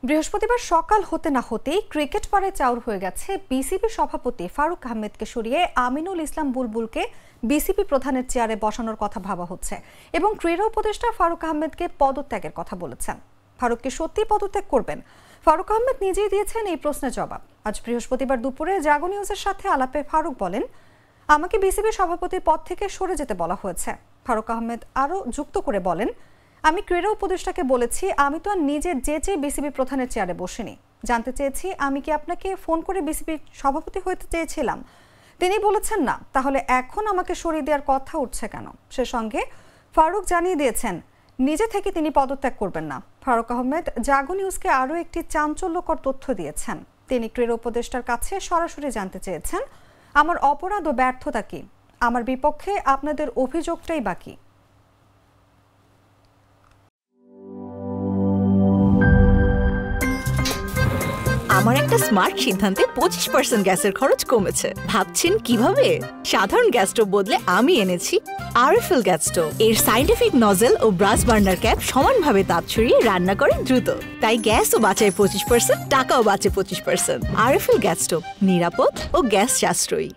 বৃহস্পতিবার সকাল হতে না হতেই ক্রিকেট পাড়ায় চাউর হয়ে গেছে। বিসিবি সভাপতি ফারুক আহমেদকে সরিয়ে আমিনুল ইসলাম বুলবুলকে বিসিবি প্রধানের চেয়ারে বসানোর কথা ভাবা হচ্ছে এবং ক্রীড়া উপদেষ্টা ফারুক আহমেদকে পদত্যাগের কথা বলেছেন। ফারুক কি সত্যি পদত্যাগ করবেন? ফারুক আহমেদ নিজেই দিয়েছেন এই প্রশ্নের জবাব। আজ বৃহস্পতিবার দুপুরে জাগো নিউজের সাথে আলাপে ফারুক বলেন, আমাকে বিসিবি সভাপতির পদ থেকে সরে যেতে বলা হয়েছে। ফারুক আহমেদ আরও যুক্ত করে বলেন, আমি ক্রীড়া উপদেষ্টাকে বলেছি আমি তো আর নিজে যে বিসিবি প্রধানের চেয়ারে বসিনি। জানতে চেয়েছি আমি কি আপনাকে ফোন করে বিসিবি সভাপতি হতে চেয়েছিলাম। তিনি বলেছেন না, তাহলে এখন আমাকে সরিয়ে দেওয়ার কথা উঠছে কেন? সে সঙ্গে ফারুক জানিয়ে দিয়েছেন নিজে থেকে তিনি পদত্যাগ করবেন না। ফারুক আহমেদ জাগো নিউজকে আরও একটি চাঞ্চল্যকর তথ্য দিয়েছেন। তিনি ক্রীড়া উপদেষ্টার কাছে সরাসরি জানতে চেয়েছেন, আমার অপরাধ ও ব্যর্থতা কি? আমার বিপক্ষে আপনাদের অভিযোগটাই বাকি। আমার একটা স্মার্ট সিদ্ধান্তে 25% গ্যাসের খরচ কমেছে। ভাবছেন কিভাবে? সাধারণ গ্যাস স্টোভ বদলে আমি এনেছি আরএফএল গ্যাস স্টোভ। এর সাইন্টিফিক নজল ও ব্রাস বার্নার ক্যাপ সমানভাবে তাপ ছড়িয়ে রান্না করে দ্রুত। তাই গ্যাসও বাঁচায় 25%, টাকাও বাঁচে 25%। আরএফএল গ্যাস স্টোভ নিরাপদ ও গ্যাস সাশ্রয়ী।